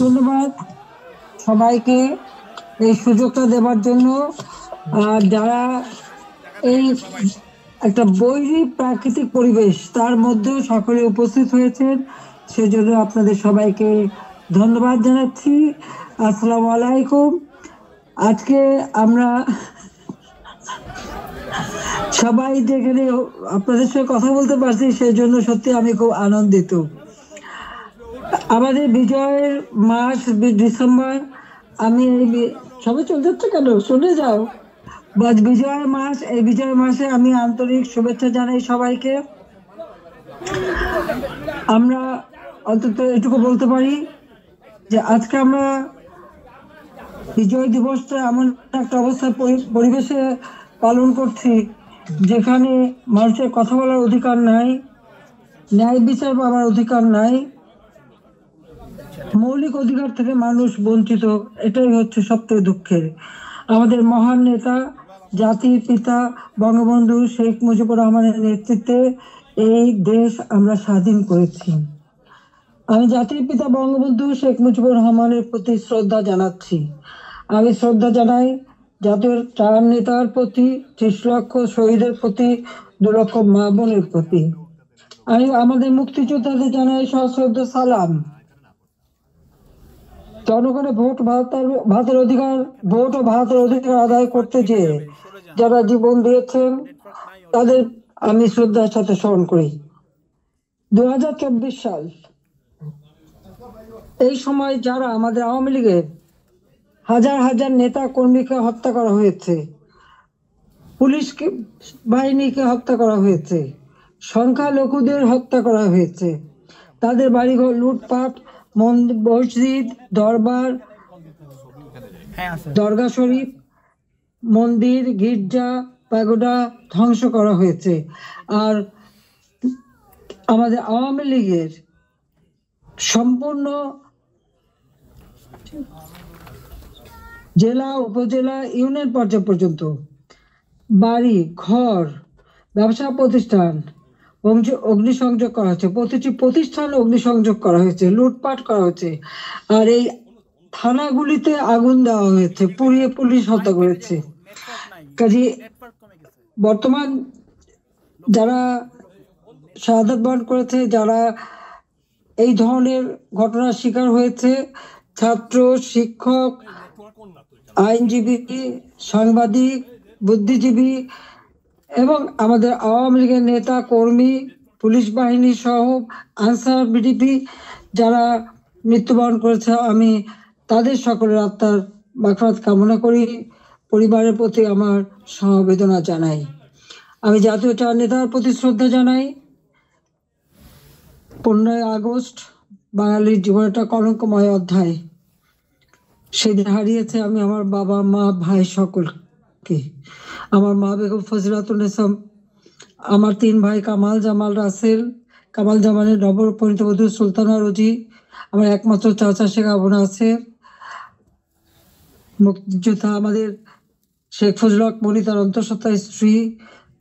ধন্যবাদ সবাইকে এই সুযোগটা দেওয়ার জন্য। যারা এই একটা বৈরী প্রাকৃতিক পরিবেশ তার মধ্যেও সকলে উপস্থিত হয়েছেন, সেজন্য আপনাদের সবাইকে ধন্যবাদ জানাচ্ছি। আসসালামু আলাইকুম। আজকে আমরা সবাই যেখানে আপনাদের সঙ্গে কথা বলতে পারছি, সেই জন্য সত্যি আমি খুব আনন্দিত। আমাদের বিজয়ের মাস ডিসেম্বর, আমি সবাই চলে যাচ্ছে কেন, শুনে যাও। বিজয়ের মাস, এই বিজয় মাসে আমি আন্তরিক শুভেচ্ছা জানাই সবাইকে। আমরা অন্তত এটুকু বলতে পারি যে আজকে আমরা বিজয় দিবসটা এমন একটা অবস্থায় পরিবেশে পালন করছি যেখানে মানুষের কথা বলার অধিকার নাই, ন্যায় বিচার পাওয়ার অধিকার নাই, মৌলিক অধিকার থেকে মানুষ বঞ্চিত। এটাই হচ্ছে সবথেকে দুঃখের। আমাদের মহান নেতা জাতির পিতা বঙ্গবন্ধু শেখ মুজিবুর রহমানের নেতৃত্বে এই দেশ আমরা স্বাধীন করেছি। আমি জাতির পিতা বঙ্গবন্ধু শেখ মুজিবুর রহমানের প্রতি শ্রদ্ধা জানাচ্ছি। আমি শ্রদ্ধা জানাই জাতির 4 নেতার প্রতি, 30 লক্ষ শহীদের প্রতি, 2 লক্ষ মা বোনের প্রতি। আমি আমাদের মুক্তিযোদ্ধাদের জানাই সশ্রদ্ধ সালাম। জনগণের ভাতের অধিকার, ভোট ও ভাতের অধিকার আদায় করতে যেয়ে যারা জীবন দিয়েছেন তাদের আমি শ্রদ্ধার সাথে স্মরণ করি। 2024 সাল, এই সময় যারা আমাদের আওয়ামী লীগের হাজার হাজার নেতা কর্মীকে হত্যা করা হয়েছে, পুলিশ বাহিনীকে হত্যা করা হয়েছে, সংখ্যালঘুদের হত্যা করা হয়েছে, তাদের বাড়িঘর লুটপাট, মসজিদ, দরবার, দরগা শরীফ, মন্দির, গির্জা, প্যাগোডা ধ্বংস করা হয়েছে। আর আমাদের আওয়ামী লীগের সম্পূর্ণ জেলা, উপজেলা, ইউনিয়ন পর্যায় পর্যন্ত বাড়ি ঘর, ব্যবসা প্রতিষ্ঠান অগ্নিসংযোগ করা হয়েছে, প্রতিটি প্রতিষ্ঠানে অগ্নিসংযোগ করা হয়েছে, লুটপাট করা হয়েছে। আর এই থানাগুলিতে আগুন দেওয়া হয়েছে, পুড়িয়ে পুলিশ হত্যা করেছে। কাজে বর্তমান যারা শাহাদাত বরণ করেছে, যারা এই ধরনের ঘটনার শিকার হয়েছে, ছাত্র, শিক্ষক, আইনজীবী, সাংবাদিক, বুদ্ধিজীবী এবং আমাদের আওয়ামী লীগের নেতা কর্মী, পুলিশ বাহিনী সহ আনসার বিডিপি যারা মৃত্যুবরণ করেছে, আমি তাদের সকলের আত্মার মাগফিরাত কামনা করি, পরিবারের প্রতি আমার সমবেদনা জানাই। আমি জাতীয় 4 নেতার প্রতি শ্রদ্ধা জানাই। 15ই আগস্ট বাঙালির জীবনে একটা কলঙ্কময় অধ্যায়। সেদিন হারিয়েছে আমি আমার বাবা, মা, ভাই সকলকে। আমার মা বেগম ফজিলাতুন্নেসা, আমার 3 ভাই কামাল, জামাল, রাসেল, কামাল জামানের নবপরিণীত বধূ সুলতানা রোজি, আমার একমাত্র চাচা শেখ আবু নাসের, মুক্তিযোদ্ধা আমাদের শেখ ফজল হক মনি, তার অন্তঃসত্ত্বা স্ত্রী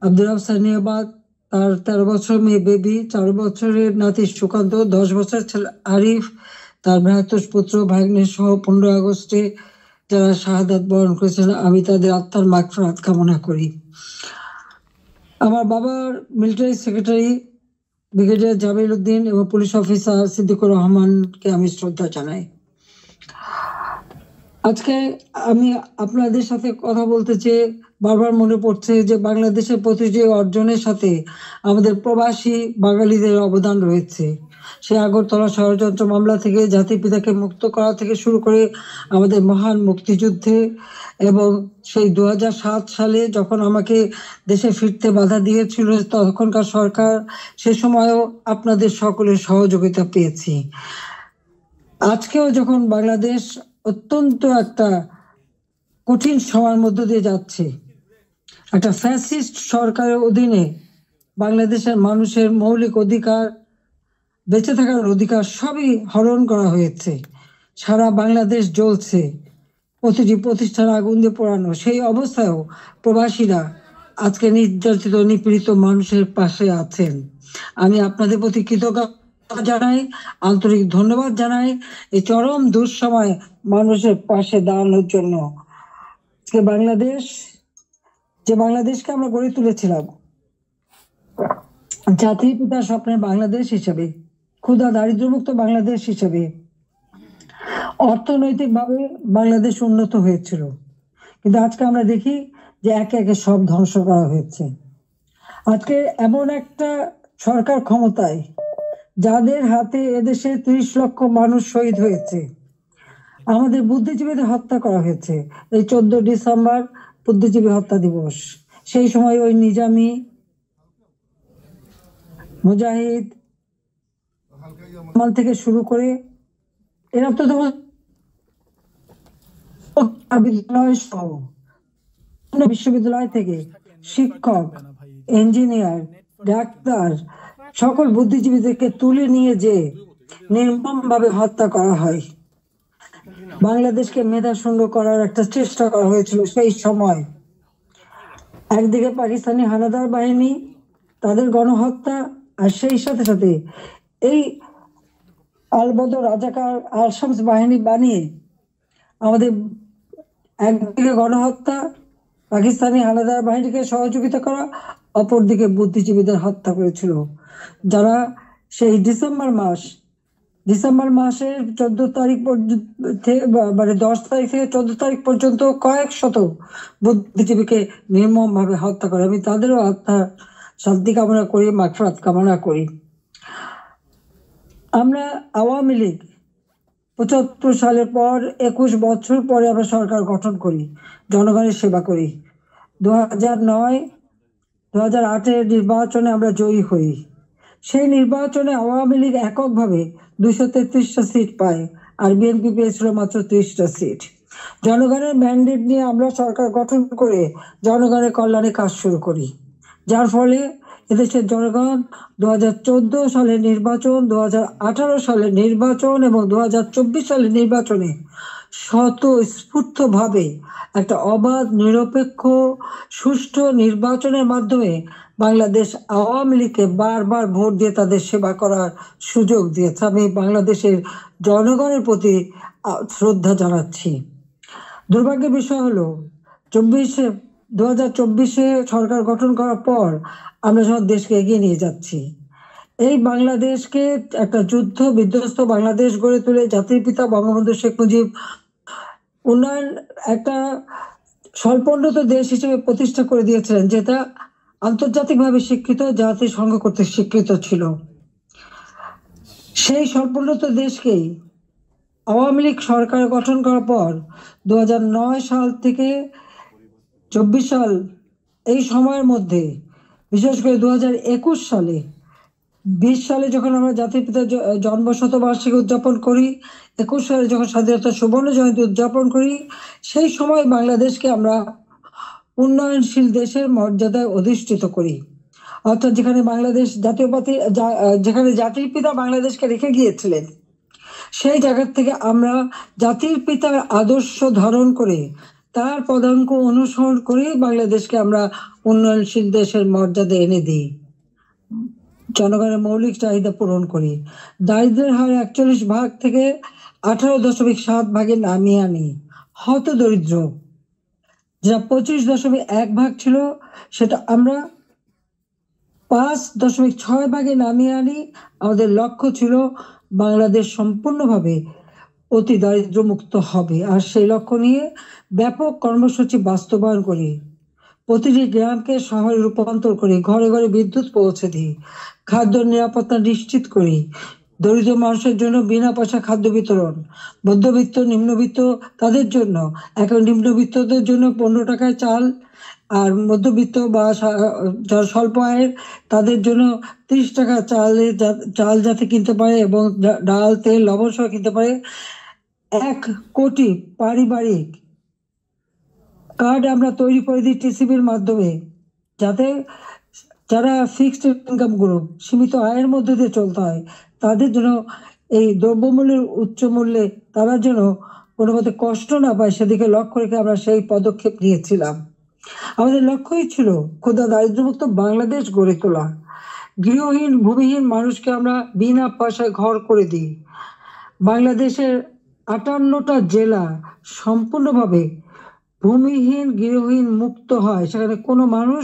আব্দুর রাব সানিয়াবাদ, তার 13 বছর মেয়ে বেবি, 4 বছরের নাতি সুকান্ত, 10 বছরের ছেলে আরিফ, তার ভ্রাতুষ পুত্র ভাগ্নে সহ 15 আগস্টে যারা শাহাদাত বরণ করেছেন, আমি তাদের আত্মার মাগফিরাত কামনা করি। আমার বাবার military secretary brigadier Jamil Uddin এবং পুলিশ অফিসার সিদ্দিকুর রহমানকে আমি শ্রদ্ধা জানাই। আজকে আমি আপনাদের সাথে কথা বলতে চেয়ে বারবার মনে পড়ছে যে বাংলাদেশের প্রতিটি অর্জনের সাথে আমাদের প্রবাসী বাঙালিদের অবদান রয়েছে। সে আগরতলা ষড়যন্ত্র মামলা থেকে জাতির পিতাকে মুক্ত করা থেকে শুরু করে আমাদের মহান মুক্তিযুদ্ধে, এবং সেই 2007 সালে যখন আমাকে দেশে ফিরতে বাধা দিয়েছিল তখনকার সরকার, সে সময়ও আপনাদের সকলের সহযোগিতা পেয়েছি। আজকেও যখন বাংলাদেশ অত্যন্ত একটা কঠিন সময়ের মধ্য দিয়ে যাচ্ছে, একটা ফ্যাসিস্ট সরকারের অধীনে বাংলাদেশের মানুষের মৌলিক অধিকার, বেঁচে থাকার অধিকার সবই হরণ করা হয়েছে। সারা বাংলাদেশ জ্বলছে, প্রতিটি প্রতিষ্ঠান আগুন দিয়ে পোড়ানো। সেই অবস্থায়ও প্রবাসীরা আজকে নির্যাতিত নিপীড়িত মানুষের পাশে আছেন। আমি আপনাদের প্রতি কৃতজ্ঞতা জানাই, আন্তরিক ধন্যবাদ জানাই এই চরম দুঃসময় মানুষের পাশে দাঁড়ানোর জন্য। বাংলাদেশকে আমরা গড়ে তুলেছিলাম জাতির পিতার স্বপ্নের বাংলাদেশ হিসেবে, ক্ষুধা দারিদ্র্যমুক্ত বাংলাদেশ হিসেবে। অর্থনৈতিকভাবে বাংলাদেশ উন্নত হয়েছিল, কিন্তু আজকে আমরা দেখি যে একে একে সব ধ্বংস করা হয়েছে। আজকে এমন একটা সরকার ক্ষমতায় যাদের হাতে এদেশে 30 লক্ষ মানুষ শহীদ হয়েছে, আমাদের বুদ্ধিজীবীদের হত্যা করা হয়েছে। এই 14 ডিসেম্বর বুদ্ধিজীবী হত্যা দিবস, সেই সময় ওই নিজামী, মুজাহিদ থেকে শুরু করে এরা তো বিদ্যালয় সহ বিশ্ববিদ্যালয় থেকে শিক্ষক, ইঞ্জিনিয়ার, ডাক্তার সকল বুদ্ধিজীবীদেরকে তুলে নিয়ে যে নির্মমভাবে হত্যা করা হয়। বাংলাদেশকে মেধাশূন্য করার একটা চেষ্টা করা হয়েছিল সেই সময়। একদিকে পাকিস্তানি হানাদার বাহিনী, তাদের গণহত্যা, আর সেই সাথে সাথে এই আলবদর রাজাকার আল-শামস বাহিনী বানিয়ে আমাদের একদিকে গণহত্যা, পাকিস্তানি হানাদার বাহিনীকে সহযোগিতা করা, অপরদিকে বুদ্ধিজীবীদের হত্যা করেছিল, যারা সেই ডিসেম্বর মাসের 14 তারিখ মানে 10 তারিখ থেকে 14 তারিখ পর্যন্ত কয়েক শত বুদ্ধিজীবীকে নির্মমভাবে হত্যা করে। আমি তাদেরও আত্মার শান্তি কামনা করি, মাগফিরাত কামনা করি। আমরা আওয়ামী লীগ 75 সালের পর 21 বছর পরে আমরা সরকার গঠন করি, জনগণের সেবা করি। 2008-এর নির্বাচনে আমরা জয়ী হই। সেই নির্বাচনে আওয়ামী লীগ এককভাবে 233টা সিট পায়, আর বিএনপি পেয়েছিল মাত্র 30টা সিট। জনগণের ম্যান্ডেট নিয়ে আমরা সরকার গঠন করে জনগণের কল্যাণে কাজ শুরু করি, যার ফলে এদেশের জনগণ 2014 সালের নির্বাচন, 2018 সালের নির্বাচন এবং 2024 সালের নির্বাচনে স্বতঃস্ফূর্তভাবে একটা অবাধ, নিরপেক্ষ, সুষ্ঠু নির্বাচনের মাধ্যমে বাংলাদেশ আওয়ামী লীগকে বারবার ভোট দিয়ে তাদের সেবা করার সুযোগ দিয়েছে। আমি বাংলাদেশের জনগণের প্রতি শ্রদ্ধা জানাচ্ছি। দুর্ভাগ্যের বিষয় হলো 2024-এ সরকার গঠন করার পর আমরা যখন দেশকে এগিয়ে নিয়ে যাচ্ছি, এই বাংলাদেশকে একটা যুদ্ধ বিধ্বস্ত বাংলাদেশ গড়ে তুলে জাতির পিতা বঙ্গবন্ধু শেখ মুজিব উন্নয়ন একটা স্বল্পোন্নত দেশ হিসেবে প্রতিষ্ঠা করে দিয়েছিলেন, যেটা আন্তর্জাতিকভাবে স্বীকৃত, জাতিসংঘ কর্তৃক স্বীকৃত ছিল। সেই স্বল্পোন্নত দেশকেই আওয়ামী লীগ সরকার গঠন করার পর 2009 সাল থেকে 24 সাল এই সময়ের মধ্যে, বিশেষ করে 2021 সালে 20 সালে যখন আমরা জাতির পিতার জন্ম শতবার্ষিকী উদযাপন করি, 21 সালে যখন স্বাধীনতা সুবর্ণ জয়ন্তী উদযাপন করি, সেই সময় বাংলাদেশকে আমরা উন্নয়নশীল দেশের মর্যাদায় অধিষ্ঠিত করি। অর্থাৎ যেখানে বাংলাদেশ যেখানে জাতির পিতা বাংলাদেশকে রেখে গিয়েছিলেন, সেই জায়গা থেকে আমরা জাতির পিতার আদর্শ ধারণ করে তার পদাঙ্ক অনুসরণ করে বাংলাদেশকে আমরা উন্নয়নশীল দেশের মর্যাদা এনে দিই, জনগণের মৌলিক চাহিদা পূরণ করি, দারিদ্রের হার 41 ভাগ থেকে 18.7 ভাগে নামিয়ে আনি, হত দরিদ্র যা 25.1 ভাগ ছিল সেটা আমরা 5.6 ভাগে নামিয়ে আনি। আমাদের লক্ষ্য ছিল বাংলাদেশ সম্পূর্ণভাবে অতি দারিদ্র মুক্ত হবে, আর সেই লক্ষ্য নিয়ে ব্যাপক কর্মসূচি বাস্তবায়ন করি। প্রতিটি গ্রামকে শহরে রূপান্তর করি, ঘরে ঘরে বিদ্যুৎ পৌঁছে দিই, খাদ্য নিরাপত্তা নিশ্চিত করি, দরিদ্র মানুষের জন্য বিনা পয়সা খাদ্য বিতরণ, মধ্যবিত্ত নিম্নবিত্ত তাদের জন্য, এখন নিম্নবিত্তদের জন্য 15 টাকায় চাল, আর মধ্যবিত্ত বা স্বল্প আয়ের তাদের জন্য 30 টাকা চাল যাতে কিনতে পারে এবং ডাল, তেল, লবণ সহ কিনতে পারে। 1 কোটি পারিবারিক কার্ড আমরা তৈরি করে দিই টিসিবির মাধ্যমে, যাতে যারা ফিক্সড ইনকাম গ্রুপ, সীমিত আয়ের মধ্যে দিয়ে চলতে হয়, তাদের জন্য এই দ্রব্যমূল্যের উচ্চ মূল্যে তারা যেন কোনো মতে কষ্ট না পায়, সেদিকে লক্ষ্য রেখে আমরা সেই পদক্ষেপ নিয়েছিলাম। আমাদের লক্ষ্যই ছিল ক্ষুধা দারিদ্র্যমুক্ত বাংলাদেশ গড়ে তোলা। গৃহহীন ভূমিহীন মানুষকে আমরা বিনা পয়সায় ঘর করে দিই। বাংলাদেশের 58টা জেলা সম্পূর্ণভাবে ভূমিহীন গৃহহীন মুক্ত হয়, সেখানে কোনো মানুষ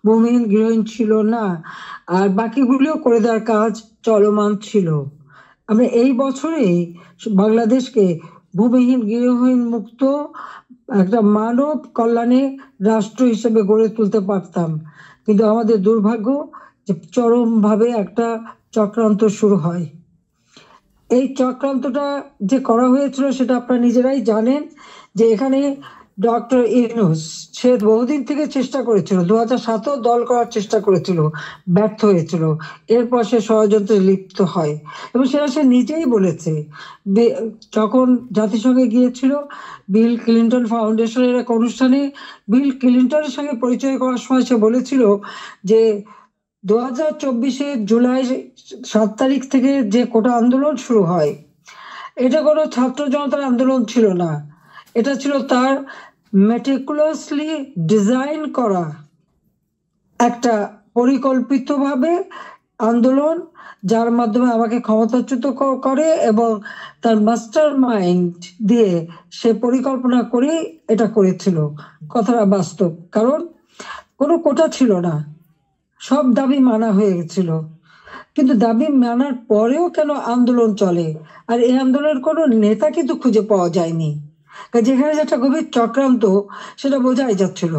ভূমিহীন গৃহহীন ছিল না, আর বাকিগুলিও করে দেওয়ার কাজ চলমান ছিল। আমরা এই বছরেই বাংলাদেশকে ভূমিহীন গৃহহীন মুক্ত একটা মানব কল্যাণে রাষ্ট্র হিসেবে গড়ে তুলতে পারতাম, কিন্তু আমাদের দুর্ভাগ্য যে চরমভাবে একটা চক্রান্ত শুরু হয়। এই চক্রান্তটা যে করা হয়েছিল সেটা আপনারা নিজেরাই জানেন, যে এখানে ডক্টর ইউনূস সে বহুদিন থেকে চেষ্টা করেছিল, 2007-ও দল করার চেষ্টা করেছিল, ব্যর্থ হয়েছিল। এরপর সে ষড়যন্ত্রে লিপ্ত হয় এবং সেটা সে নিজেই বলেছে। যখন জাতিসংঘে গিয়েছিল বিল ক্লিন্টন ফাউন্ডেশনের এক অনুষ্ঠানে বিল ক্লিন্টনের সঙ্গে পরিচয় করার সময় সে বলেছিল যে 2024 জুলাই 7 তারিখ থেকে যে কোটা আন্দোলন শুরু হয়, এটা কোনো ছাত্র জনতার আন্দোলন ছিল না, এটা ছিল তার মেটিকুলাসলি ডিজাইন করা একটা পরিকল্পিতভাবে আন্দোলন, যার মাধ্যমে আমাকে ক্ষমতাচ্যুত করে এবং তার মাস্টার মাইন্ড দিয়ে সে পরিকল্পনা করে এটা করেছিল। কথাটা বাস্তব, কারণ কোনো কোটা ছিল না, সব দাবি মানা হয়ে গেছিল, কিন্তু দাবি মানার পরেও কেন আন্দোলন চলে? আর এই আন্দোলনের কোনো নেতা কিন্তু খুঁজে পাওয়া যায়নি। যেখানে যেটা গভীর চক্রান্ত সেটা বোঝাই যাচ্ছিল,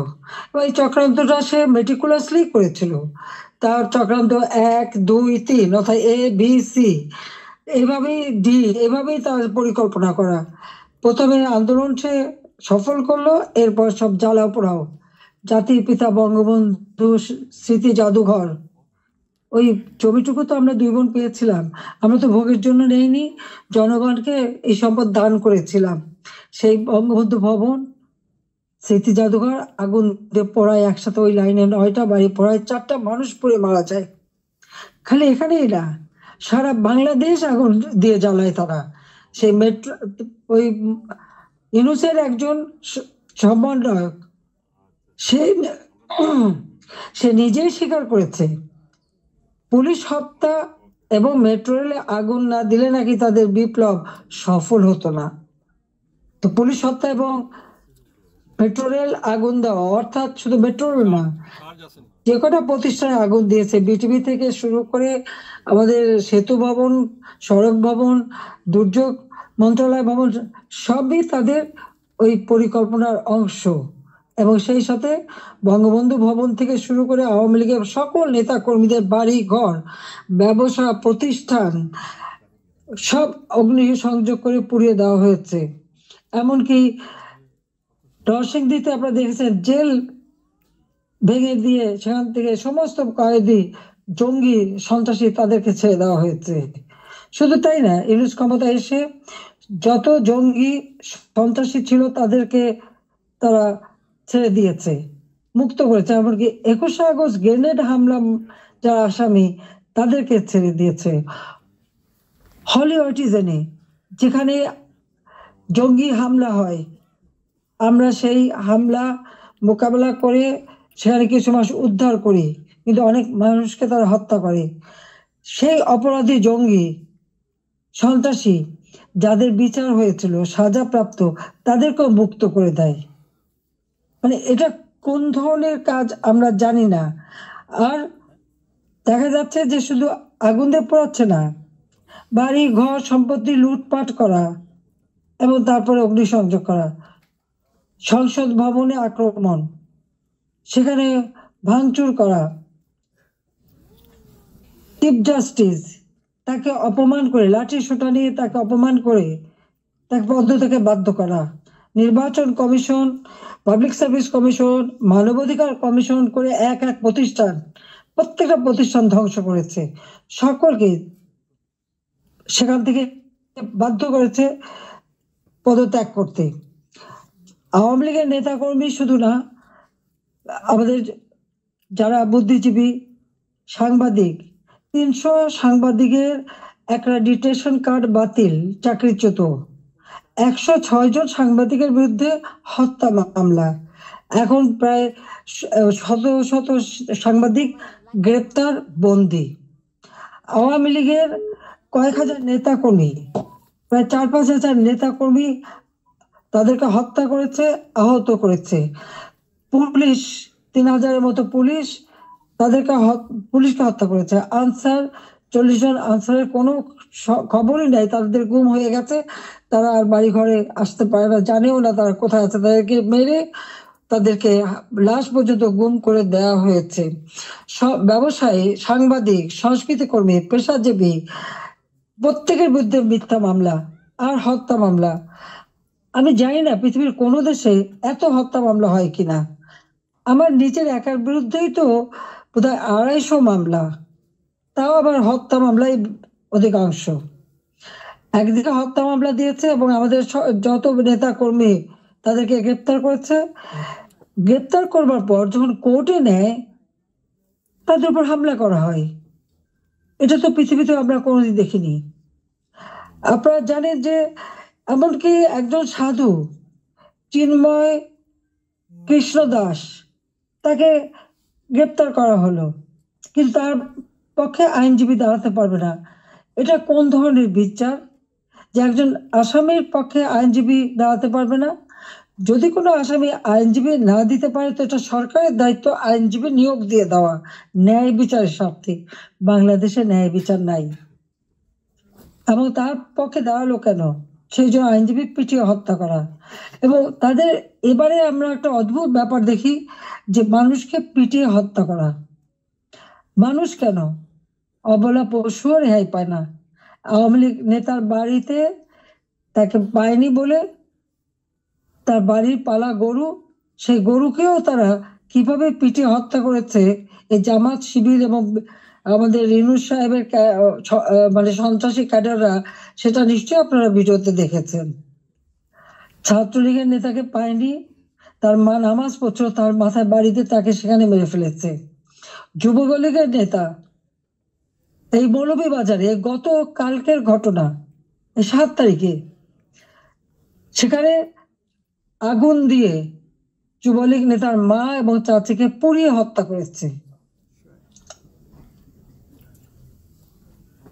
এবং এই চক্রান্তটা সে মেটিকুলাসলি করেছিল। তার চক্রান্ত 1, 2, 3 অর্থাৎ ABC, এভাবেই ডি, এভাবেই তার পরিকল্পনা করা। প্রথমে আন্দোলন সে সফল করলো, এরপর সব জ্বালা পোড়াও। জাতির পিতা বঙ্গবন্ধু স্মৃতি জাদুঘর, ওই জমিটুকু তো আমরা 2 বোন পেয়েছিলাম, আমরা তো ভোগের জন্য নেইনি, জনগণকে এই সম্পদ দান করেছিলাম। সেই বঙ্গবন্ধু ভবন স্মৃতি জাদুঘর আগুন দিয়ে পোড়ায়, একসাথে ওই লাইনে 9টা বাড়ি পোড়ায়, 4টা মানুষ পুড়ে মারা যায়। খালি এখানেই না, সারা বাংলাদেশ আগুন দিয়ে জ্বালায় তারা। সেই মেট্রো, ওই ইউনূসের একজন সমন্বয়ক সে সে নিজেই স্বীকার করেছে পুলিশ হত্যা এবং মেট্রো রেলে আগুন না দিলে নাকি তাদের বিপ্লব সফল হতো না। তো পুলিশ হত্যা এবং মেট্রো রেল আগুন দেওয়া, অর্থাৎ শুধু মেট্রো রেল না, যে কটা প্রতিষ্ঠানে আগুন দিয়েছে, বিটিভি থেকে শুরু করে আমাদের সেতু ভবন, সড়ক ভবন, দুর্যোগ মন্ত্রণালয় ভবন, সবই তাদের ওই পরিকল্পনার অংশ। এবং সেই সাথে বঙ্গবন্ধু ভবন থেকে শুরু করে আওয়ামী লীগের সকল নেতা কর্মীদের বাড়ি ঘর, ব্যবসা প্রতিষ্ঠান সব অগ্নি সংযোগ করে পুড়িয়ে দেওয়া হয়েছে। এমনকি নরসিংদীতে আপনারা দেখেছেন, জেল ভেঙে দিয়ে সেখান থেকে সমস্ত কয়েদি, জঙ্গি, সন্ত্রাসী তাদেরকে ছেড়ে দেওয়া হয়েছে। শুধু তাই না, ইউনূস ক্ষমতা এসে যত জঙ্গি সন্ত্রাসী ছিল তাদেরকে তারা ছেড়ে দিয়েছে, মুক্ত করেছে। এমনকি 21শে আগস্ট গ্রেনেড হামলা যারা আসামি তাদেরকে ছেড়ে দিয়েছে। হলিউডিজনে যেখানে জঙ্গি হামলা হয়, আমরা সেই হামলা মোকাবেলা করে সেখানে কিছু মানুষ উদ্ধার করি, কিন্তু অনেক মানুষকে তারা হত্যা করে। সেই অপরাধী জঙ্গি সন্ত্রাসী যাদের বিচার হয়েছিল, সাজাপ্রাপ্ত, তাদেরকেও মুক্ত করে দেয়। মানে এটা কোন ধরনের কাজ আমরা জানি না। আর দেখা যাচ্ছে যে শুধু আগুন দিয়ে পোড়াচ্ছে না, বাড়ি ঘর সম্পত্তি লুটপাট করা এবং তারপরে অগ্নিসংযোগ করা, সংসদ ভবনে আক্রমণ, সেখানে ভাঙচুর করা, চিফ জাস্টিস তাকে অপমান করে, লাঠি সোটা নিয়ে তাকে অপমান করে তাকে পদ থেকে বাধ্য করা, নির্বাচন কমিশন, পাবলিক সার্ভিস কমিশন, মানবাধিকার কমিশন করে এক এক প্রতিষ্ঠান, প্রত্যেকটা প্রতিষ্ঠান ধ্বংস করেছে, সকলকে সেখান থেকে বাধ্য করেছে পদত্যাগ করতে। আওয়ামী লীগের নেতাকর্মী শুধু না, আমাদের যারা বুদ্ধিজীবী, সাংবাদিক, 300 সাংবাদিকের অ্যাক্রেডিটেশন কার্ড বাতিল, চাকরিচ্যুত, 106 জন সাংবাদিকের বিরুদ্ধে হত্যা মামলা, এখন প্রায় শত শত সাংবাদিক গ্রেপ্তার, বন্দী। আওয়ামী লীগের কয়েক হাজার নেতা কর্মী, প্রায় 4-5 হাজার নেতা কর্মী তাদেরকে হত্যা করেছে, আহত করেছে। পুলিশ 3,000-এর মতো পুলিশ পুলিশকে হত্যা করেছে। আনসার 40 জন আনসারের কোনো খবরই নাই, তাদের গুম হয়ে গেছে, তারা আর বাড়ি ঘরে আসতে পারে না, জানেও না তারা কোথায় আছে। তাদেরকে মেরে তাদেরকে লাশ পর্যন্ত গুম করে দেওয়া হয়েছে। সব ব্যবসায়ী, সাংবাদিক, সংস্কৃতি কর্মী, পেশাজীবী প্রত্যেকের বিরুদ্ধে মিথ্যা মামলা আর হত্যা মামলা। আমি জানি না পৃথিবীর কোনো দেশে এত হত্যা মামলা হয় কিনা। আমার নিজের একার বিরুদ্ধেই তো বোধহয় 250 মামলা, তাও আবার হত্যা মামলাই অধিকাংশ। একদিকে হত্যা মামলা দিয়েছে এবং আমাদের যত নেতা কর্মী তাদেরকে গ্রেপ্তার করেছে। গ্রেপ্তার করবার পর যখন কোর্টে নেয় তাদের উপর হামলা করা হয়। এটা তো পৃথিবীতে আমরা কোনোদিন দেখিনি। আপনারা জানেন যে এমনকি একজন সাধু চিন্ময় কৃষ্ণ দাস, তাকে গ্রেপ্তার করা হলো, কিন্তু তার পক্ষে আইনজীবী দাঁড়াতে পারবে না। এটা কোন ধরনের বিচার যে একজন আসামির পক্ষে আইনজীবী দাঁড়াতে পারবে না? যদি কোনো আসামি আইনজীবী না দিতে পারে তো এটা সরকারের দায়িত্ব আইনজীবী নিয়োগ দিয়ে দেওয়া, ন্যায় বিচারের স্বার্থে। বাংলাদেশে ন্যায় বিচার নাই, এবং তার পক্ষে দাঁড়ালো কেন? সেই জন্য আইনজীবী পিটিয়ে হত্যা করা। এবং তাদের এবারে আমরা একটা অদ্ভুত ব্যাপার দেখি যে মানুষকে পিটিয়ে হত্যা করা। মানুষ কেন, অবলা পশুও রেহাই পায় না। আওয়ামী লীগ নেতার বাড়িতে তাকে পায়নি বলে তার বাড়ির পালা গরু, সেই গরুকেও তারা কিভাবে পিটিয়ে হত্যা করেছে এই জামাত শিবির এবং আমাদের রিনুস সাহেবের মানে সন্ত্রাসী ক্যাডাররা, সেটা নিশ্চয়ই আপনারা ভিডিওতে দেখেছেন। ছাত্রলীগের নেতাকে পায়নি, তার মা নামাজ পড়ছিল, তার মাথায় বাড়িতে তাকে সেখানে মেরে ফেলেছে। যুবলীগের নেতা এই মৌলভীবাজারে গত কালকের ঘটনা, 7 তারিখে সেখানে আগুন দিয়ে যুবলীগ নেতার মা এবং চাচিকে পুড়িয়ে হত্যা করেছে।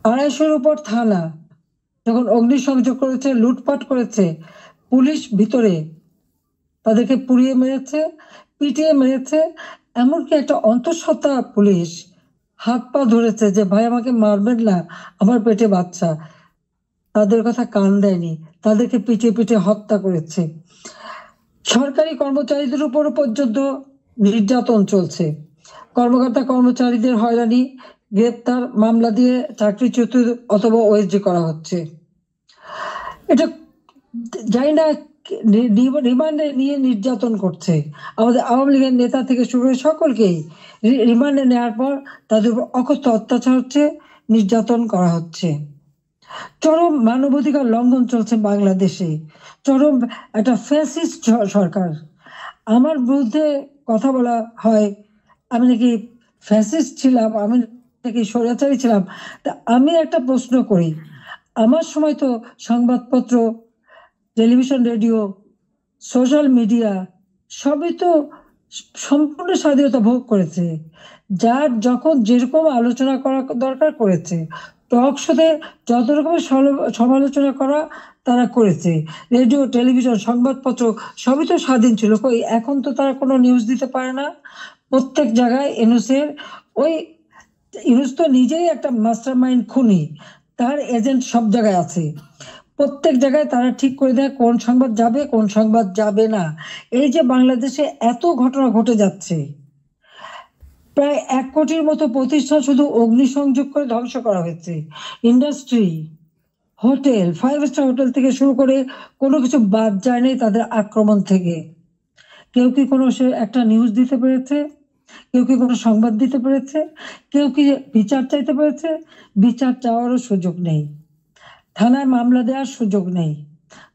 250-এর উপর থানা যখন অগ্নিসংযোগ করেছে, লুটপাট করেছে, পুলিশ ভিতরে তাদেরকে পুড়িয়ে মেরেছে, পিটিয়ে মেরেছে। এমনকি একটা অন্তঃসত্ত্বা পুলিশ হাত পা ধরেছে যে ভাই আমাকে মারবেন না, আমার পেটে বাচ্চা। তাদের কথা কান দেয়নি, তাদেরকে পিটিয়ে পিটিয়ে হত্যা করেছে। সরকারি কর্মচারীদের উপরও পর্যন্ত নির্যাতন চলছে। কর্মকর্তা কর্মচারীদের হয়রানি, গ্রেপ্তার, মামলা দিয়ে চাকরিচ্যুত অথবা ওএসডি করা হচ্ছে। এটা জানি না রিমান্ডে নিয়ে নির্যাতন করছে। আমাদের আওয়ামী লীগের নেতা থেকে শুরু করে সকলকেই রিমান্ডে নেওয়ার পর তাদের উপর অকথ্য অত্যাচার হচ্ছে, নির্যাতন করা হচ্ছে। চরম মানবাধিকার লঙ্ঘন চলছে বাংলাদেশে, চরম একটা ফ্যাসিস্ট সরকার। আমার বিরুদ্ধে কথা বলা হয় আমি নাকি ফ্যাসিস্ট ছিলাম, আমি নাকি স্বৈরাচারী ছিলাম। তা আমি একটা প্রশ্ন করি, আমার সময় তো সংবাদপত্র, টেলিভিশন, রেডিও, সোশ্যাল মিডিয়া সবই তো সম্পূর্ণ স্বাধীনতা ভোগ করেছে। যার যখন যেরকম আলোচনা করা দরকার করেছে, টক শোতে যত রকমের সমালোচনা করা তারা করেছে। রেডিও, টেলিভিশন, সংবাদপত্র সবই তো স্বাধীন ছিল। কই এখন তো তারা কোনো নিউজ দিতে পারে না। প্রত্যেক জায়গায় ইউনুস তো নিজেই একটা মাস্টার মাইন্ড খুনি, তার এজেন্ট সব জায়গায় আছে। প্রত্যেক জায়গায় তারা ঠিক করে দেয় কোন সংবাদ যাবে কোন সংবাদ যাবে না। এই যে বাংলাদেশে এত ঘটনা ঘটে যাচ্ছে, প্রায় 1 কোটির মতো প্রতিষ্ঠান শুধু অগ্নিসংযোগ করে ধ্বংস করা হয়েছে। ইন্ডাস্ট্রি, হোটেল, 5 স্টার হোটেল থেকে শুরু করে কোনো কিছু বাদ যায়নি তাদের আক্রমণ থেকে। কেউ কি কোনো একটা নিউজ দিতে পেরেছে? কেউ কি কোনো সংবাদ দিতে পেরেছে? কেউ কি বিচার চাইতে পেরেছে? বিচার চাওয়ারও সুযোগ নেই, থানায় মামলা দেওয়ার সুযোগ নেই।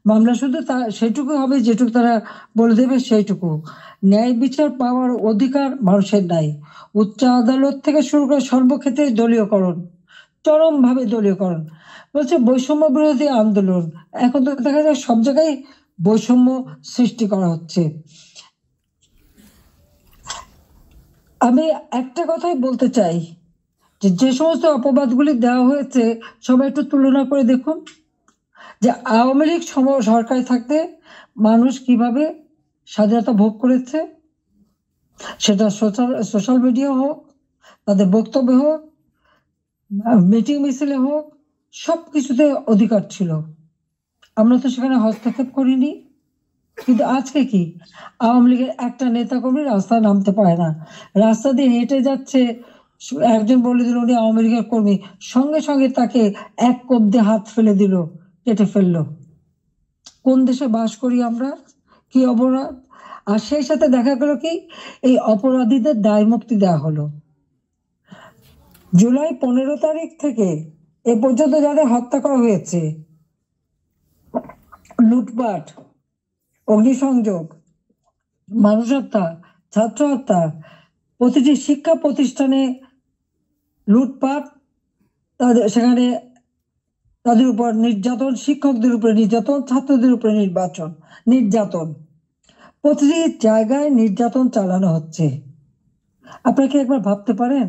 মামলা শুধু সেটুকু হবে যেটুকু তারা বলে দেবে সেইটুকু। ন্যায় বিচার পাওয়ার অধিকার মানুষের নাই। উচ্চ আদালত থেকে শুরু করে সর্বক্ষেত্রে দলীয়করণ, চরমভাবে দলীয়করণ। বলছে বৈষম্য বিরোধী আন্দোলন, এখন তো দেখা যায় সব জায়গায় বৈষম্য সৃষ্টি করা হচ্ছে। আমি একটা কথাই বলতে চাই, যে যে সমস্ত অপবাদগুলি দেওয়া হয়েছে সবাই একটু তুলনা করে দেখুন, যে আওয়ামী লীগ সরকারে থাকতে মানুষ কিভাবে স্বাধীনতা ভোগ করেছে, সেটা সোশ্যাল মিডিয়া হোক, তাদের বক্তব্য হোক, মিটিং মিছিলে হোক, সবকিছুতে অধিকার ছিল। আমরা তো সেখানে হস্তক্ষেপ করিনি। কিন্তু আজকে কি, আওয়ামী লীগের একটা নেতাকর্মী রাস্তায় নামতে পারে না, রাস্তা দিয়ে হেঁটে যাচ্ছে, একজন বলে দিল উনি আওয়ামী লীগের কর্মী, সঙ্গে সঙ্গে তাকে এক কোপ দিয়ে হাত ফেলে দিল, কেটে ফেললো। কোন দেশে বাস করি আমরা? কি অপরাধ! আর সেই সাথে দেখা গেল কি, এই অপরাধীদের দায় মুক্তি দেওয়া হলো। জুলাই 15 তারিখ থেকে এ পর্যন্ত যাদের হত্যা করা হয়েছে, লুটপাট, অগ্নিসংযোগ, মানুষ হত্যা, ছাত্র হত্যা, প্রতিটি শিক্ষা প্রতিষ্ঠানে লুটপাট, সেখানে তাদের উপর নির্যাতন, শিক্ষকদের উপরে নির্যাতন, ছাত্রদের উপরে নির্যাতন, প্রতিটি জায়গায় নির্যাতন চালানো হচ্ছে। আপনারা কি একবার ভাবতে পারেন,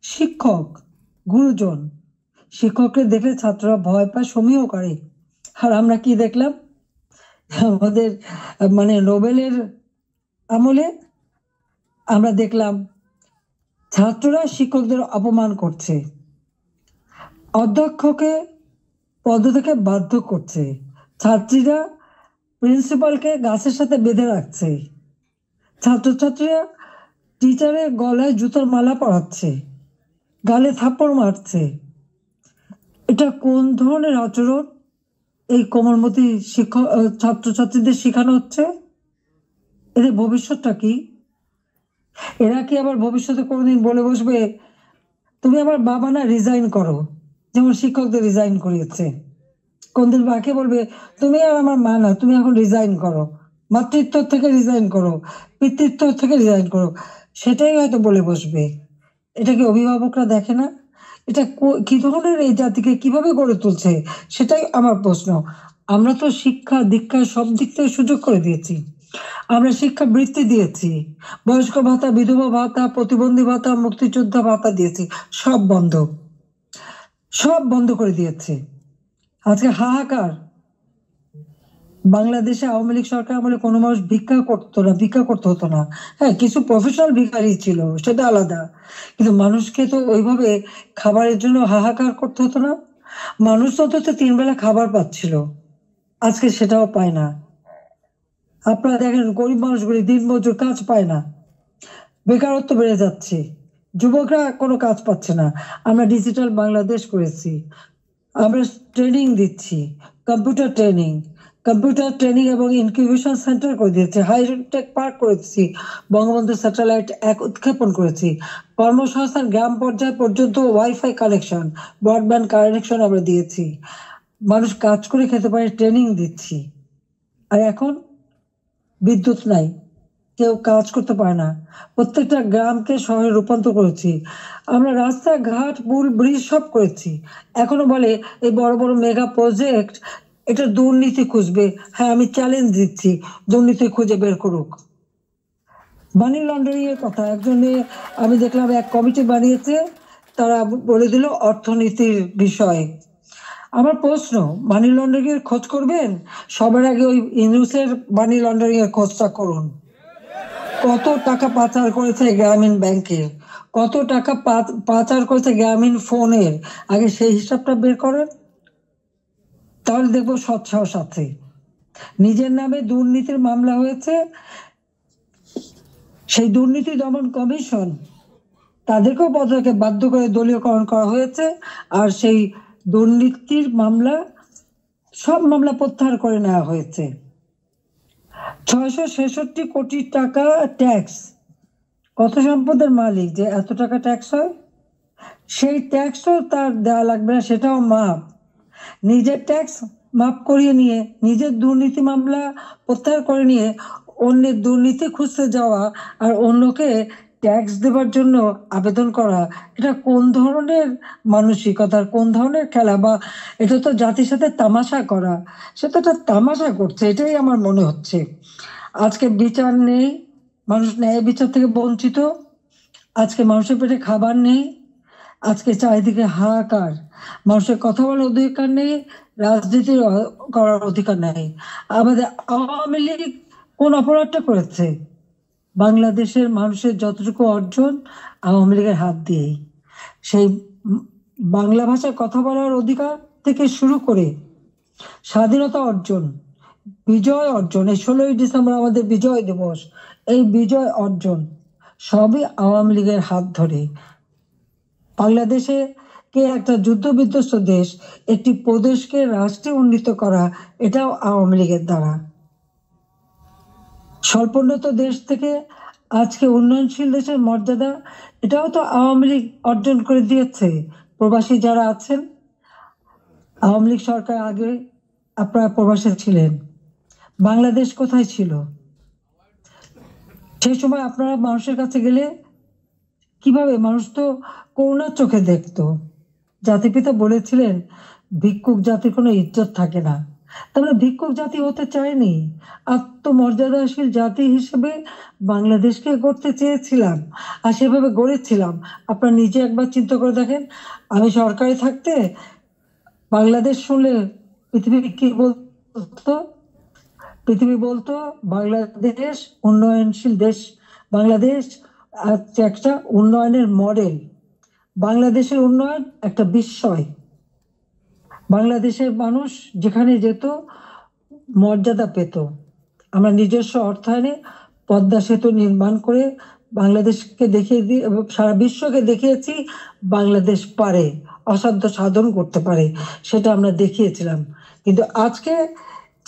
শিক্ষক, গুরুজন, শিক্ষককে দেখলে ছাত্ররা ভয় পায়, সমীহ করে। আর আমরা কি দেখলাম, আমাদের নোবেলের আমলে আমরা দেখলাম ছাত্ররা শিক্ষকদের অপমান করছে, অধ্যক্ষকে পদ থেকে বাধ্য করছে, ছাত্রীরা প্রিন্সিপালকে গাছের সাথে বেঁধে রাখছে, ছাত্রছাত্রীরা টিচারের গলায় জুতোর মালা পরাচ্ছে, গালে থাপ্পড় মারছে। এটা কোন ধরনের আচরণ এই কোমলমতি শিক্ষক ছাত্রছাত্রীদের শেখানো হচ্ছে? এদের ভবিষ্যৎটা কি? এরা কি আবার ভবিষ্যতে কোনোদিন বলে বসবে তুমি আমার বাবা না, রিজাইন করো, যেমন শিক্ষকদের রিজাইন করিয়েছে? কোনদিন বাকে বলবে তুমি আর আমার মা না, তুমি এখন রিজাইন করো, মাতৃত্ব থেকে রিজাইন করো, পিতৃত্ব থেকে রিজাইন করো? সেটাই হয়তো বলে বসবে। এটা কি অভিভাবকরা দেখে না? এটা কি ধরনের এই জাতিকে কিভাবে গড়ে তুলছে, সেটাই আমার প্রশ্ন। আমরা তো শিক্ষা দীক্ষা সব দিক থেকে সুযোগ করে দিয়েছি, আমরা শিক্ষা বৃত্তি দিয়েছি, বয়স্ক ভাতা, বিধবা ভাতা, প্রতিবন্ধী ভাতা, মুক্তিযোদ্ধা ভাতা দিয়েছি, সব বন্ধ করে দিয়েছে। আজকে হাহাকার। বাংলাদেশে আওয়ামী লীগ সরকার আমলে কোনো মানুষ ভিক্ষা করতে হতো না। হ্যাঁ, কিছু প্রফেশনাল ভিখারি ছিল, সেটা আলাদা, কিন্তু মানুষকে তো ওইভাবে খাবারের জন্য হাহাকার করতে হতো না। মানুষ তো অন্তত 3 বেলা খাবার পাচ্ছিল, আজকে সেটাও পায় না। আপনারা দেখেন গরিব মানুষগুলি দিনমজুর, কাজ পায় না, বেকারত্ব বেড়ে যাচ্ছে, যুবকরা কোনো কাজ পাচ্ছে না। আমরা ডিজিটাল বাংলাদেশ করেছি, আমরা ট্রেনিং দিচ্ছি, কম্পিউটার ট্রেনিং এবং ইনকিউবেশন সেন্টার করে দিয়েছি, হাইটেক পার্ক করেছি, বঙ্গবন্ধু স্যাটেলাইট 1 উৎক্ষেপণ করেছি, কর্মসংস্থান গ্রাম পর্যায় পর্যন্ত ওয়াইফাই কানেকশন, ব্রডব্যান্ড কানেকশন আমরা দিয়েছি, মানুষ কাজ করে খেতে পারে, ট্রেনিং দিচ্ছি। আর এখন বিদ্যুৎ নাই, কেউ কাজ করতে পারে না, প্রত্যেকটা গ্রামকে শহরে রূপান্তর করেছি, আমরা রাস্তাঘাট, পুল, ব্রিজ সব করেছি। এখনো বলে এই বড় বড় মেগা প্রজেক্ট, এটা দুর্নীতি খুঁজবে। হ্যাঁ, আমি চ্যালেঞ্জ দিচ্ছি, দুর্নীতি খুঁজে বের করুক। মানি লন্ডারিং এর কথা একজনে, আমি দেখলাম এক কমিটি বানিয়েছে, তারা বলে দিল অর্থনীতির বিষয়। আমার প্রশ্ন, মানি লন্ডারিং এর খোঁজ করবেন, সবার আগে ওই ইউনুসের মানি লন্ডারিং এর খোঁজটা করুন। কত টাকা পাচার করেছে গ্রামীণ ব্যাংকের, কত টাকা পাচার করেছে গ্রামীণ ফোনের, আগে সেই হিসাবটা বের করেন, তাহলে দেখবো সৎসাহস আছে। নিজের নামে দুর্নীতির মামলা হয়েছে, সেই দুর্নীতি দমন কমিশন, তাদেরকেও পদকে বাধ্য করে দলীয়করণ করা হয়েছে, আর সেই দুর্নীতির সব মামলা প্রত্যাহার করে নেওয়া হয়েছে। 666 কোটি টাকা ট্যাক্স, কত সম্পদের মালিক যে এত টাকা ট্যাক্স হয়? সেই ট্যাক্সও তার দেওয়া লাগবে না, সেটাও মাপ। নিজের ট্যাক্স মাপ করিয়ে নিয়ে, নিজের দুর্নীতি মামলা প্রত্যাহার করে নিয়ে অন্যের দুর্নীতি খুঁজতে যাওয়া আর অন্যকে ট্যাক্স দেবার জন্য আবেদন করা, এটা কোন ধরনের মানসিকতার, কোন ধরনের খেলা? বা এটা তো জাতির সাথে তামাশা করা, সে তো একটা তামাশা করছে, এটাই আমার মনে হচ্ছে। আজকে বিচার নেই, মানুষ ন্যায় বিচার থেকে বঞ্চিত, আজকে মানুষের পেটে খাবার নেই, আজকে চারিদিকে হাহাকার, মানুষের কথা বলার অধিকার নেই, রাজনীতি করার অধিকার নেই। আমাদের আওয়ামী লীগ কোন অপরাধটা করেছে? বাংলাদেশের মানুষের যতটুকু অর্জন আওয়ামী লীগের হাত দিয়েই। সেই বাংলা ভাষায় কথা বলার অধিকার থেকে শুরু করে স্বাধীনতা অর্জন, বিজয় অর্জন, এই 16ই ডিসেম্বর আমাদের বিজয় দিবস, এই বিজয় অর্জন সবই আওয়ামী লীগের হাত ধরে। বাংলাদেশে কে একটা যুদ্ধ বিধ্বস্ত দেশ, একটি প্রদেশকে রাষ্ট্রে উন্নীত করা, এটাও আওয়ামী লীগের দ্বারা। স্বল্পোন্নত দেশ থেকে আজকে উন্নয়নশীল দেশের মর্যাদা, এটাও তো আওয়ামী লীগ অর্জন করে দিয়েছে। প্রবাসী যারা আছেন, আওয়ামী লীগ সরকার আগে আপনারা প্রবাসে ছিলেন, বাংলাদেশ কোথায় ছিল? সেই সময় আপনারা মানুষের কাছে গেলে কিভাবে? মানুষ তো করুণার চোখে দেখতো। জাতিপিতা বলেছিলেন ভিক্ষুক জাতির কোনো ইজ্জত থাকে না। তাহলে ভিক্ষুক জাতি হতে চায়নি, আত্মমর্যাদাশীল জাতি হিসেবে বাংলাদেশকে গড়তে চেয়েছিলাম, আর সেভাবে গড়েছিলাম। আপনারা নিজে একবার চিন্তা করে দেখেন, আমি সরকারে থাকতে বাংলাদেশ শুনলে পৃথিবী কি বলতো? পৃথিবী বলতো বাংলাদেশ উন্নয়নশীল দেশ, বাংলাদেশ একটা উন্নয়নের মডেল, বাংলাদেশের উন্নয়ন একটা বিস্ময়। বাংলাদেশের মানুষ যেখানে যেত মর্যাদা পেত। আমরা নিজস্ব অর্থায়নে পদ্মা সেতু নির্মাণ করে বাংলাদেশকে দেখিয়ে দিই, সারা বিশ্বকে দেখিয়েছি বাংলাদেশ পারে, অসাধ্য সাধন করতে পারে, সেটা আমরা দেখিয়েছিলাম। কিন্তু আজকে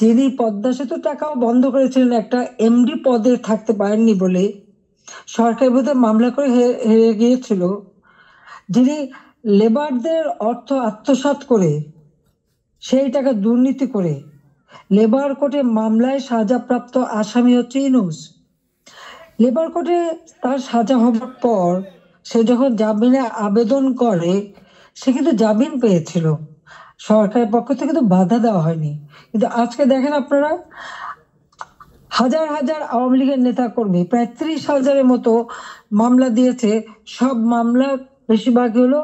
যিনি পদ্মা সেতু টাকাও বন্ধ করেছিলেন একটা এমডি পদে থাকতে পারেননি বলে, সরকার বোধহয় মামলা করে হেরে গিয়েছিল, যিনি লেবারদের অর্থ আত্মসাৎ করে সেই টাকা দুর্নীতি করে লেবার কোর্টে মামলায় সাজাপ্রাপ্ত আসামি হচ্ছে ইউনূস। লেবার কোর্টে তার সাজা হবার পর সে যখন জামিনে আবেদন করে, সে কিন্তু জামিন পেয়েছিল, সরকারের পক্ষ থেকে তো বাধা দেওয়া হয়নি। কিন্তু আজকে দেখেন আপনারা, হাজার হাজার আওয়ামী লীগের নেতা কর্মী, প্রায় 30,000-এর মতো মামলা দিয়েছে। সব মামলা বেশিরভাগ হলো,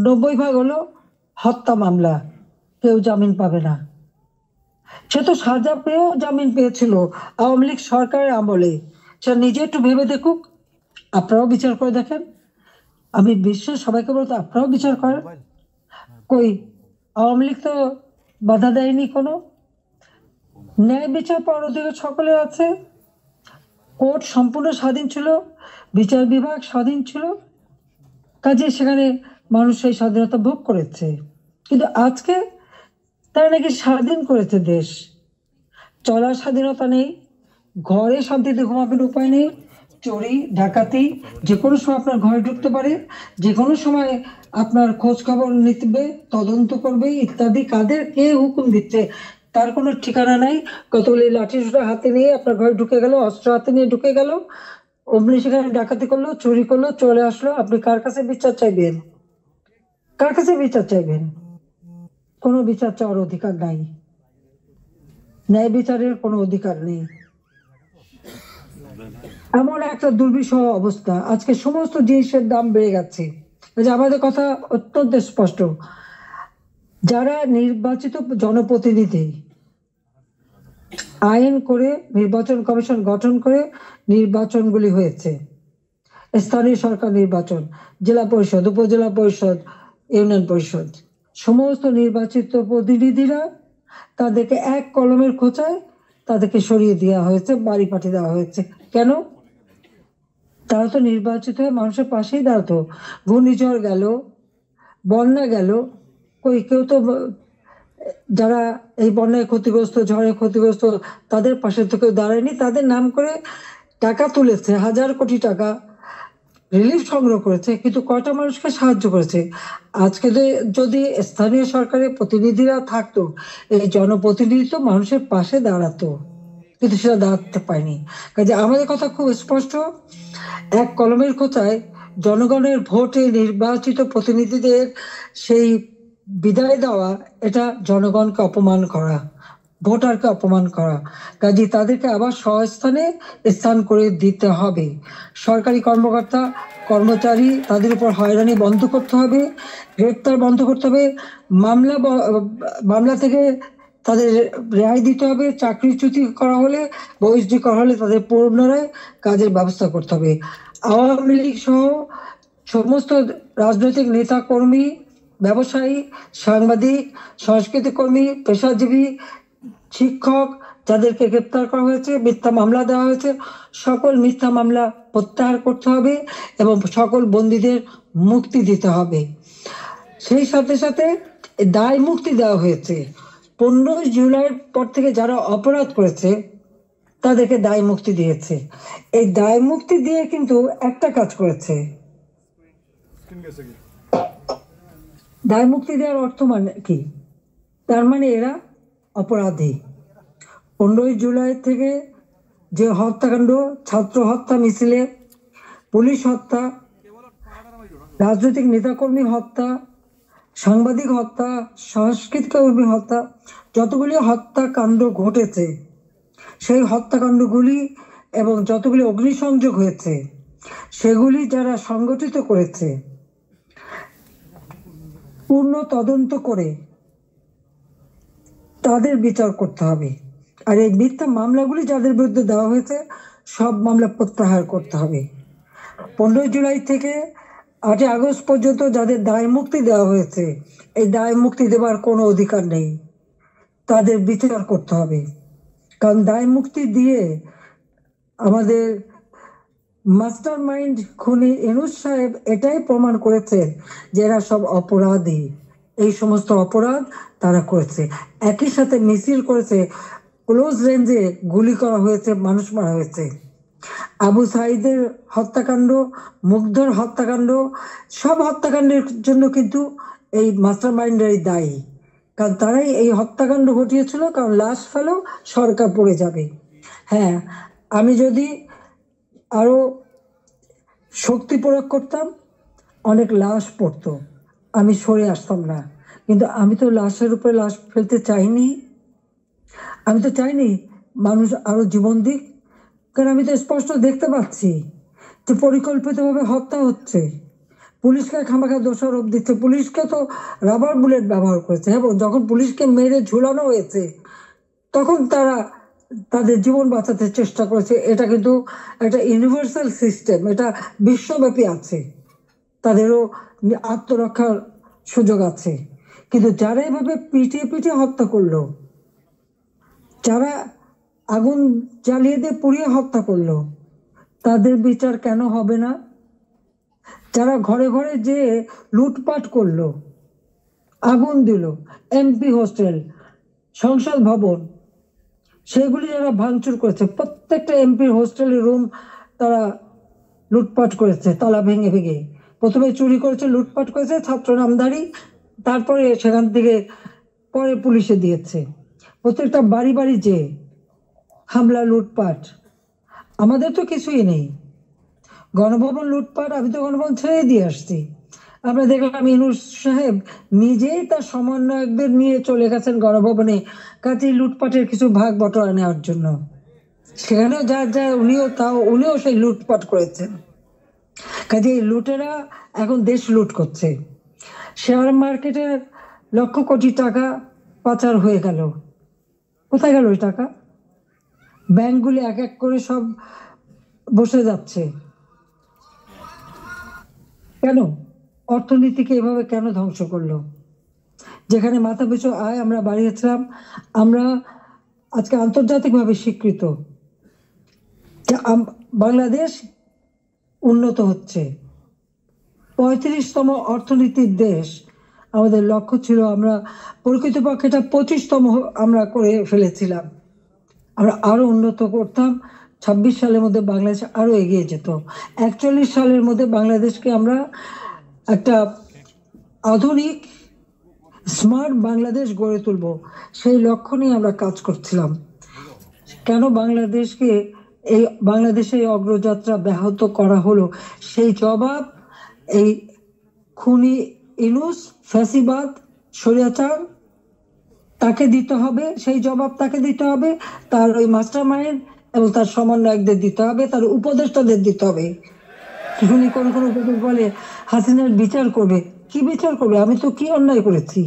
90% হলো হত্যা মামলা, কেউ জামিন পাবে না। সে তো সাজা পেয়েও জামিন পেয়েছিল আওয়ামী লীগ সরকারের আমলে। সে নিজে একটু ভেবে দেখুক, আপনারাও বিচার করে দেখেন। আমি বিশ্বের সবাইকে বলতে আপনারাও বিচার করেন। কই আওয়ামী লীগ তো বাধা দেয়নি কোনো। ন্যায় বিচার পাওয়ার অধিকার সকলের আছে, কোর্ট সম্পূর্ণ স্বাধীন ছিল, বিচার বিভাগ স্বাধীন ছিল, কাজে সেখানে মানুষ সেই স্বাধীনতা ভোগ করেছে। কিন্তু আজকে তারা নাকি স্বাধীন করেছে দেশ, চলার স্বাধীনতা নেই, ঘরে শান্তিতে ঘুমাবেন উপায় নেই, চুরি ডাকাতি যে কোনো সময় আপনার ঘরে ঢুকতে পারে, যে কোনো সময় আপনার খোঁজ খবর নিতে, তদন্ত করবে ইত্যাদি। কাদের কে হুকুম দিচ্ছে তার কোনো ঠিকানা নাই। কতগুলি লাঠি সোটা হাতে নিয়ে আপনার ঘরে ঢুকে গেল, অস্ত্র হাতে নিয়ে ঢুকে গেল, অমনি সেখানে ডাকাতি করলো, চুরি করলো, চলে আসলো। আপনি কার কাছে বিচার চাইবেন? কার কাছে বিচার চাইবেন? কোনো বিচার চাওয়ার অধিকার নাই, ন্যায় বিচারের কোনো অধিকার নেই। এমন একটা দুর্বিষহ অবস্থা, আজকে সমস্ত জিনিসের দাম বেড়ে গেছে। আমাদের কথা অত্যন্ত স্পষ্ট, যারা নির্বাচিত জনপ্রতিনিধি আইন করে নির্বাচন কমিশন গঠন করে নির্বাচনগুলি হয়েছে, স্থানীয় সরকার নির্বাচন, জেলা পরিষদ, উপজেলা পরিষদ, ইউনিয়ন পরিষদ, সমস্ত নির্বাচিত প্রতিনিধিরা তাদেরকে এক কলমের খোঁচায় তাদেরকে সরিয়ে দেওয়া হয়েছে, বাড়ি পাঠিয়ে দেওয়া হয়েছে। কেন? তারা তো নির্বাচিত হয়ে মানুষের পাশেই দাঁড়াতো। ঘূর্ণিঝড় গেল, বন্যা গেল, কই কেউ তো যারা এই বন্যায় ক্ষতিগ্রস্ত, ঝড়ে ক্ষতিগ্রস্ত, তাদের পাশে তো কেউ দাঁড়ায়নি। তাদের নাম করে টাকা তুলেছে, হাজার কোটি টাকা রিলিফ সংগ্রহ করেছে, কিন্তু কয়টা মানুষকে সাহায্য করেছে? আজকে যদি স্থানীয় সরকারের প্রতিনিধিরা থাকতো, এই জনপ্রতিনিধি তো মানুষের পাশে দাঁড়াতো, কিন্তু সেটা দাঁড়াতে পায়নি। কাজে আমাদের কথা খুব স্পষ্ট, এক কলমের খোঁচায় জনগণের ভোটে নির্বাচিত প্রতিনিধিদের সেই বিদায় দেওয়া, এটা জনগণকে অপমান করা। ভোটারকে অপমান করা। কাজে তাদেরকে আবার স্বস্থানে স্থান করে দিতে হবে। সরকারি কর্মকর্তা কর্মচারী তাদের উপর হয়রানি বন্ধ করতে হবে, গ্রেপ্তার বন্ধ করতে হবে, মামলা থেকে তাদের রেহাই দিতে হবে, চাকরিচ্যুতি করা হলে বহিষ্কৃত করা হলে তাদের পুনরায় কাজের ব্যবস্থা করতে হবে। আওয়ামী লীগ সহ সমস্ত রাজনৈতিক নেতা কর্মী, ব্যবসায়ী, সাংবাদিক, সংস্কৃতি কর্মী, পেশাজীবী, শিক্ষক যাদেরকে গ্রেপ্তার করা হয়েছে, মিথ্যা মামলা দেওয়া হয়েছে, সকল মিথ্যা মামলা প্রত্যাহার করতে হবে এবং সকল বন্দীদের মুক্তি দিতে হবে। সেই সাথে সাথে দায় মুক্তি দেওয়া হয়েছে। 15 জুলাইয়ের পর থেকে যারা অপরাধ করেছে তাদেরকে দায় মুক্তি দিয়েছে। এই দায় মুক্তি দিয়ে কিন্তু একটা কাজ করেছে। দায় মুক্তি দেওয়ার অর্থ মানে কি? তার মানে এরা অপরাধী। 15 জুলাই থেকে যে হত্যাকাণ্ড, ছাত্র হত্যা মিছিলে, পুলিশ হত্যা, রাজনৈতিক নেতাকর্মী হত্যা, সাংবাদিক হত্যা, সংস্কৃতি কর্মী হত্যা, যতগুলি হত্যাকাণ্ড ঘটেছে সেই হত্যাকাণ্ডগুলি এবং যতগুলি অগ্নিসংযোগ হয়েছে সেগুলি যারা সংগঠিত করেছে পূর্ণ তদন্ত করে তাদের বিচার করতে হবে। আর এই মিথ্যা মামলাগুলি যাদের বিরুদ্ধে দেওয়া হয়েছে সব মামলা প্রত্যাহার করতে হবে। 15 জুলাই থেকে 8 আগস্ট পর্যন্ত যাদের দায় মুক্তি দেওয়া হয়েছে এই দায় মুক্তি দেওয়ার কোনো অধিকার নেই, তাদের বিচার করতে হবে। কারণ দায় মুক্তি দিয়ে আমাদের মাস্টার মাইন্ড খুনি ইউনূস সাহেব এটাই প্রমাণ করেছে যে এরা সব অপরাধী, এই সমস্ত অপরাধ তারা করেছে। একই সাথে মিছিল করেছে, ক্লোজ রেঞ্জে গুলি করা হয়েছে, মানুষ মারা হয়েছে। আবু সাঈদের হত্যাকাণ্ড, মুগ্ধর হত্যাকাণ্ড, সব হত্যাকাণ্ডের জন্য কিন্তু এই মাস্টার মাইন্ডেরই দায়ী। কারণ তারাই এই হত্যাকাণ্ড ঘটিয়েছিল, কারণ লাশ ফেলেও সরকার পড়ে যাবে। হ্যাঁ, আমি যদি আরো শক্তি প্রয়োগ করতাম অনেক লাশ পড়তো, আমি সরে আসতাম না। কিন্তু আমি তো লাশের উপরে লাশ ফেলতে চাইনি। আমি তো চাইনি মানুষ আরো জীবন দিক, কারণ আমি তো স্পষ্ট দেখতে পাচ্ছি যে পরিকল্পিতভাবে হত্যা হচ্ছে। পুলিশকে খামাখা দোষারোপ দিচ্ছে। পুলিশকে তো রাবার বুলেট ব্যবহার করেছে এবং যখন পুলিশকে মেরে ঝুলানো হয়েছে তখন তারা তাদের জীবন বাঁচাতে চেষ্টা করেছে। এটা কিন্তু একটা ইউনিভার্সাল সিস্টেম, এটা বিশ্বব্যাপী আছে, তাদেরও আত্মরক্ষার সুযোগ আছে। কিন্তু যারা এভাবে পিটিয়ে পিটিয়ে হত্যা করলো, যারা আগুন জ্বালিয়ে দিয়ে পুড়িয়ে হত্যা করলো, তাদের বিচার কেন হবে না? যারা ঘরে ঘরে যে লুটপাট করলো, আগুন দিল, এমপি হোস্টেল, সংসদ ভবন, সেগুলি যারা ভাঙচুর করেছে, প্রত্যেকটা এমপির হোস্টেলের রুম তারা লুটপাট করেছে তালা ভেঙে ভেঙে। প্রথমে চুরি করেছে, লুটপাট করেছে ছাত্র নামধারী, তারপরে সেখান থেকে পরে পুলিশে দিয়েছে। প্রত্যেকটা বাড়ি বাড়ি যে হামলা, লুটপাট। আমাদের তো কিছুই নেই। গণভবন লুটপাট, আমি তো গণভবন ছেড়ে দিয়ে আসছি। আমরা দেখলাম ইউনূস সাহেব নিজেই তার সমন্বয়কদের নিয়ে চলে গেছেন গণভবনে, কাজেই লুটপাটের কিছু ভাগ বটরা নেওয়ার জন্য। সেখানেও যা যা উনিও সেই লুটপাট করেছেন। কাজে লুটেরা এখন দেশ লুট করছে। শেয়ার মার্কেটের লক্ষ কোটি টাকা পাচার হয়ে গেল। কোথায় গেল ওই টাকা? ব্যাংকগুলি এক এক করে সব বসে যাচ্ছে। কেন? অর্থনীতিকে এভাবে কেন ধ্বংস করলো? যেখানে মাথাপিছু আয় আমরা বাড়িয়েছিলাম, আমরা আজকে আন্তর্জাতিকভাবে স্বীকৃত যে বাংলাদেশ উন্নত হচ্ছে, 35তম অর্থনীতির দেশ আমাদের লক্ষ্য ছিল। আমরা প্রকৃতপক্ষে এটা 25তম আমরা করে ফেলেছিলাম। আমরা আরো উন্নত করতাম। 26 সালের মধ্যে বাংলাদেশ আরো এগিয়ে যেত। 41 সালের মধ্যে বাংলাদেশকে আমরা একটা আধুনিক স্মার্ট বাংলাদেশ গড়ে তুলব, সেই লক্ষ্য নিয়ে আমরা কাজ করছিলাম। কেন বাংলাদেশের অগ্রযাত্রা ব্যাহত করা হলো, সেই জবাব এই খুনি ইউনূস, ফ্যাসিবাদ, স্বৈরাচার তাকে দিতে হবে, সেই জবাব তাকে দিতে হবে, তার ওই মাস্টার মাইন্ড এবং তার সমন্বয়কদের দিতে হবে, তার উপদেষ্টাদের দিতে হবে। শুনি কোন কোন উপদেশ বলে হাসিনার বিচার করবে। কি বিচার করবে? আমি তো কি অন্যায় করেছি?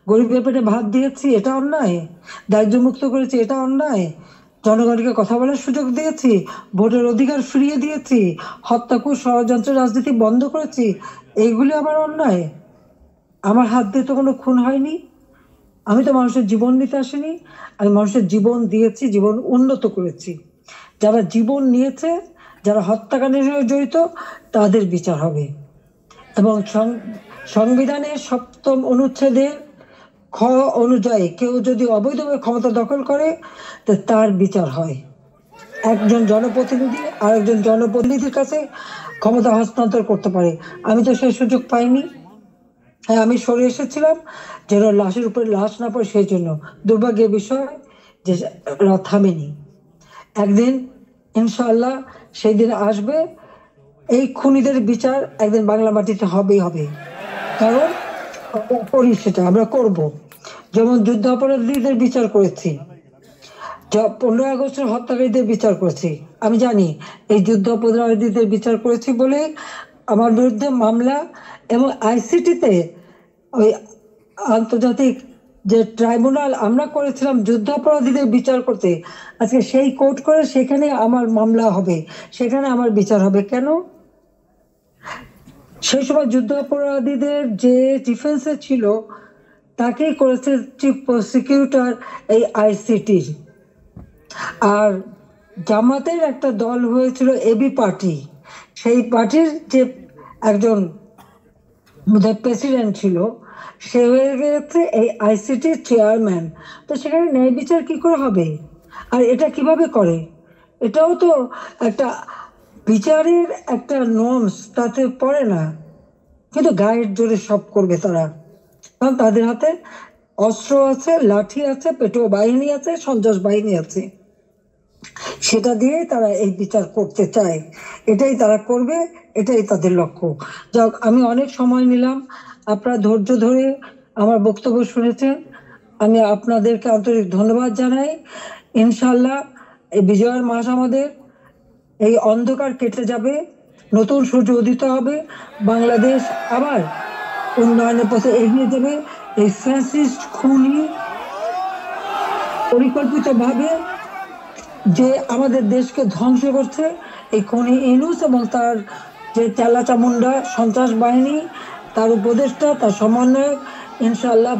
গরিবের পেটে ভাত দিয়েছি, এটা অন্যায়? দারিদ্র মুক্ত করেছি, এটা অন্যায়? জনগণকে কথা বলার সুযোগ দিয়েছি, ভোটের অধিকার ফিরিয়ে দিয়েছি, হত্যাকুর ষড়যন্ত্র রাজনীতি বন্ধ করেছি, এইগুলি আমার অন্যায়? আমার হাত দিয়ে তো কোনো খুন হয়নি। আমি তো মানুষের জীবন নিতে আসিনি, আমি মানুষের জীবন দিয়েছি, জীবন উন্নত করেছি। যারা জীবন নিয়েছে, যারা হত্যাকাণ্ডের সঙ্গে জড়িত, তাদের বিচার হবে। এবং সংবিধানের 7ম অনুচ্ছেদের খ অনুযায়ী কেউ যদি অবৈধভাবে ক্ষমতা দখল করে, তো তার বিচার হয়। একজন জনপ্রতিনিধি আরেকজন জনপ্রতিনিধির কাছে ক্ষমতা হস্তান্তর করতে পারে। আমি তো সেই সুযোগ পাইনি। হ্যাঁ, আমি সরে এসেছিলাম যেন লাশের উপরে লাশ না পড়ে, সেই জন্য। দুর্ভাগ্যের বিষয় যে থামেনি। একদিন ইনশাআল্লাহ সেই দিন আসবে, এই খুনিদের বিচার একদিন বাংলা মাটিতে হবেই হবে। কারণ আমরা করি, সেটা আমরা করব। যেমন যুদ্ধ অপরাধীদের বিচার করেছি, 15 আগস্টের হত্যাকারীদের বিচার করেছি। আমি জানি এই যুদ্ধ অপরাধীদের বিচার করেছি বলে আমার বিরুদ্ধে মামলা, এবং আইসিটিতে ওই আন্তর্জাতিক যে ট্রাইব্যুনাল আমরা করেছিলাম যুদ্ধ অপরাধীদের বিচার করতে, আজকে সেই কোর্ট করে সেখানে আমার মামলা হবে, সেখানে আমার বিচার হবে। কেন? সেই সময় যুদ্ধ অপরাধীদের যে ডিফেন্সে ছিল তাকেই করেছে চিফ প্রসিকিউটর এই আইসিটির। আর জামাতের একটা দল হয়েছিল এবি পার্টি, সেই পার্টির যে একজন প্রেসিডেন্ট ছিল, সে হয়ে গেছে এই আইসিটির চেয়ারম্যান। তো সেখানে ন্যায় বিচার কি করে হবে? আর এটা কিভাবে করে? এটাও তো একটা বিচারের একটা নর্মস, তাতে পড়ে না। কিন্তু গায়ের জোরে সব করবে তারা, কারণ তাদের হাতে অস্ত্র আছে, লাঠি আছে, পেটোয়া বাহিনী আছে, সন্ত্রাস বাহিনী আছে। সেটা দিয়ে তারা এই বিচার করতে চায়, এটাই তারা করবে, এটাই তাদের লক্ষ্য। যাক, আমি অনেক সময় নিলাম, আপনারা ধৈর্য ধরে আমার বক্তব্য শুনেছেন, আমি আপনাদেরকে আন্তরিক ধন্যবাদ জানাই। ইনশাল্লাহ এই বিজয়ের মাস আমাদের, এই অন্ধকার কেটে যাবে, নতুন সূর্য উদিত হবে, বাংলাদেশ আবার উন্নয়নের পথে এগিয়ে যাবে। এই ফ্যাসিস্ট খুনি পরিকল্পিতভাবে যে আমাদের দেশকে ধ্বংস করছে, এই খুনি ইউনূস এবং তার যে চালা চামুন্ডা সন্ত্রাস বাহিনী, তার উপদেষ্টা, তার সমন্বয়ক, ইনশাআল্লাহ